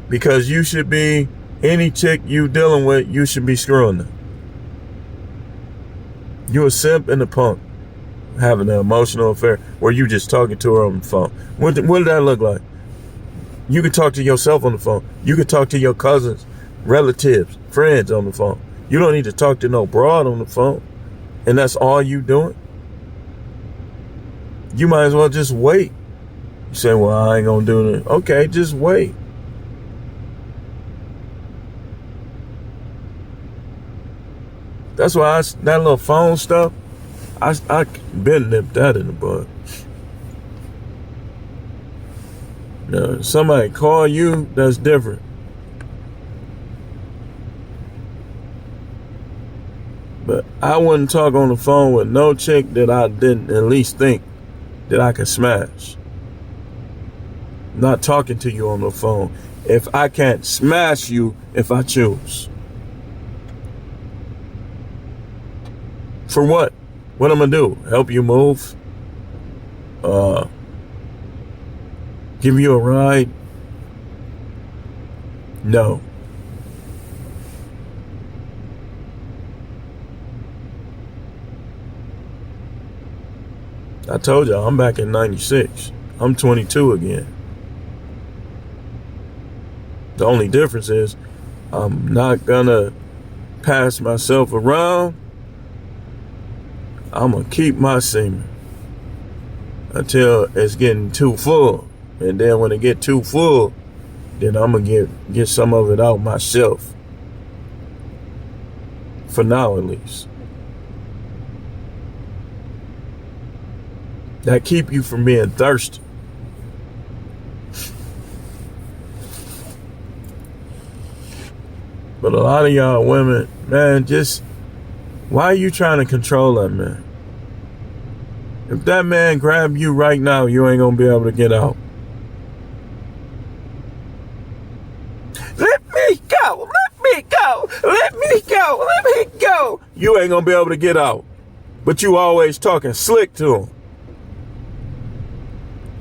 Speaker 1: Because you should be, any chick you dealing with, you should be screwing them. You a simp and a punk having an emotional affair where you just talking to her on the phone. What did that look like? You could talk to yourself on the phone. You could talk to your cousins, relatives, friends on the phone. You don't need to talk to no broad on the phone. And that's all you doing? You might as well just wait. You say, well, I ain't gonna do it. Okay, just wait. That's why that little phone stuff, I been nipped that in the bud. Now, somebody call you, that's different. But I wouldn't talk on the phone with no chick that I didn't at least think that I could smash. Not talking to you on the phone if I can't smash you if I choose. For what? What I'm gonna do? Help you move? Give you a ride? No. I told y'all I'm back in 96. I'm 22 again. The only difference is I'm not gonna pass myself around. I'm gonna keep my semen until it's getting too full. And then when it get too full, then I'm gonna get some of it out myself. For now, at least. That keep you from being thirsty. But a lot of y'all women, man, just why are you trying to control that man? If that man grab you right now, you ain't gonna be able to get out. Let me go, let me go, let me go, let me go. You ain't gonna be able to get out. But you always talking slick to him.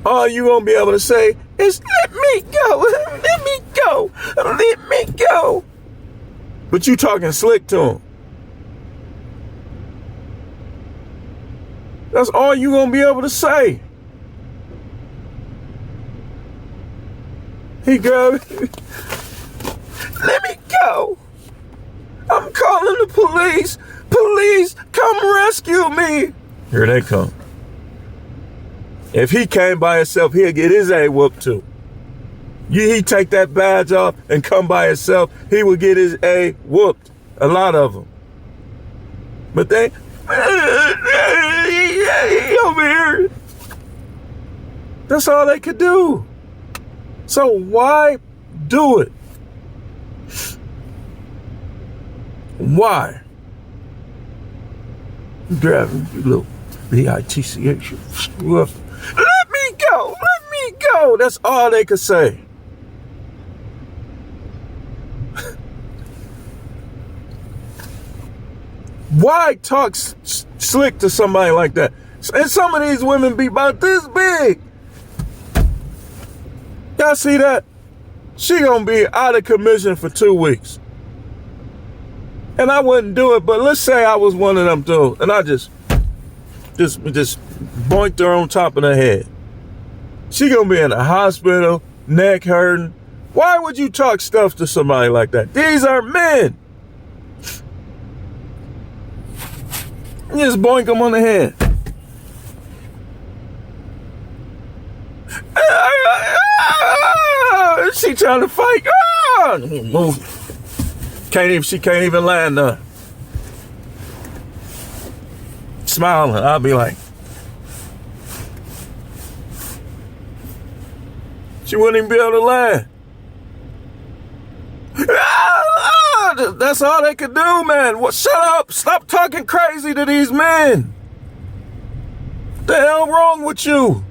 Speaker 1: All you gonna be able to say is, let me go, let me go, let me go. But you talking slick to him. That's all you gonna be able to say. He grabbed me. Let me go. I'm calling the police. Police, come rescue me. Here they come. If he came by himself, he'll get his A whooped too. He take that badge off and come by himself, he would get his A whooped. A lot of them. But they, over here. That's all they could do. So why do it? Why? You driving, you little bitch. Let me go. Let me go. That's all they could say. Why talk slick to somebody like that? And some of these women be about this big. Y'all see that? She gonna be out of commission for 2 weeks. And I wouldn't do it, but let's say I was one of them too, and I just boinked her on top of the head. She gonna be in the hospital, neck hurting. Why would you talk stuff to somebody like that? These are men. You just boink them on the head. She trying to fight. Move. She can't even land there. Smiling. I'll be like, she wouldn't even be able to land. That's all they could do, man. What? Shut up. Stop talking crazy to these men. What the hell wrong with you?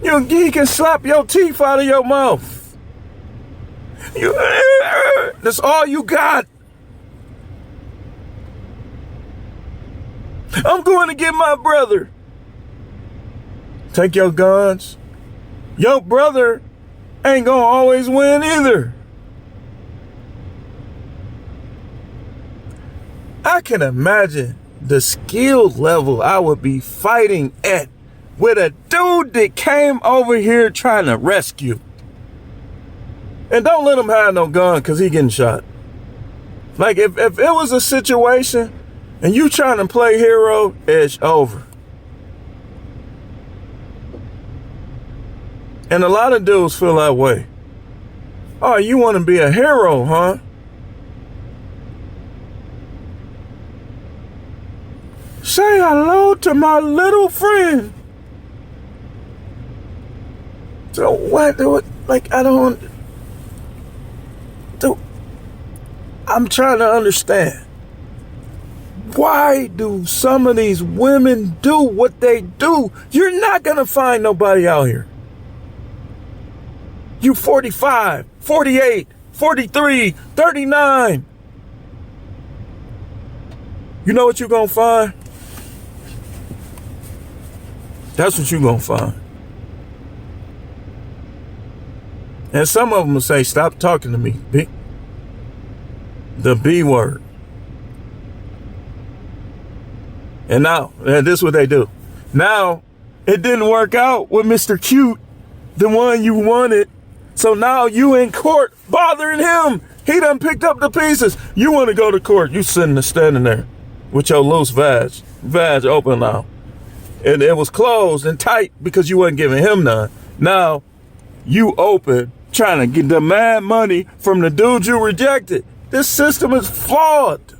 Speaker 1: He can slap your teeth out of your mouth. That's all you got. I'm going to get my brother. Take your guns. Your brother ain't gonna always win either. I can imagine the skill level I would be fighting at with a dude that came over here trying to rescue. And don't let him have no gun because he getting shot. Like if it was a situation and you trying to play hero, it's over. And a lot of dudes feel that way. Oh, you want to be a hero, huh? Say hello to my little friend. So what do it? Like, I don't. I'm trying to understand. Why do some of these women do what they do? You're not going to find nobody out here. You 45, 48, 43, 39. You know what you're going to find? That's what you're going to find. And some of them will say, stop talking to me. The B word. And now, this is what they do. Now, it didn't work out with Mr. Cute, the one you wanted. So now you in court bothering him. He done picked up the pieces. You want to go to court. You standing there with your loose vag open now. And it was closed and tight because you wasn't giving him none. Now you open, trying to demand money from the dude you rejected. This system is flawed.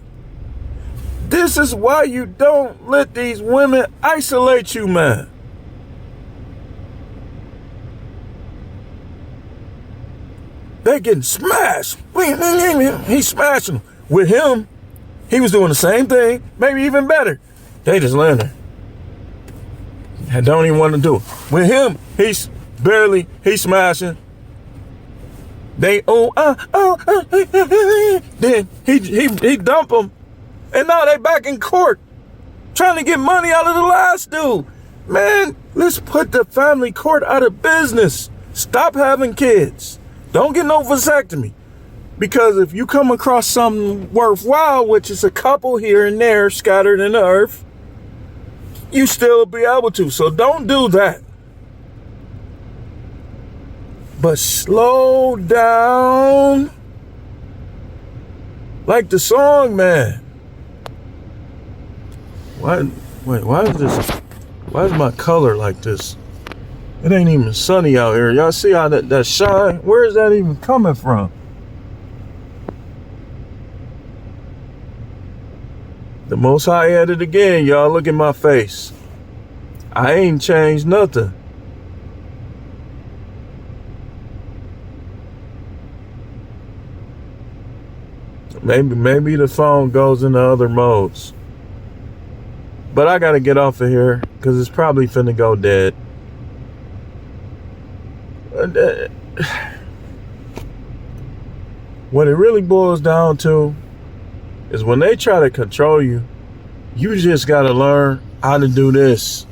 Speaker 1: This is why you don't let these women isolate you, man. They getting smashed. He's smashing them. With him, he was doing the same thing, maybe even better. They just laying there. I don't even want to do it. With him, he's smashing. Then he dump them, and now they back in court trying to get money out of the last dude. Man, let's put the family court out of business. Stop having kids. Don't get no vasectomy. Because if you come across something worthwhile, which is a couple here and there scattered in the earth, you still be able to. So don't do that. But slow down. Like the song, man. Why is my color like this? It ain't even sunny out here. Y'all see how that shine? Where is that even coming from? The Most High at it again, y'all. Look at my face. I ain't changed nothing. Maybe the phone goes into other modes. But I gotta get off of here because it's probably finna go dead. What it really boils down to is when they try to control you, you just gotta learn how to do this.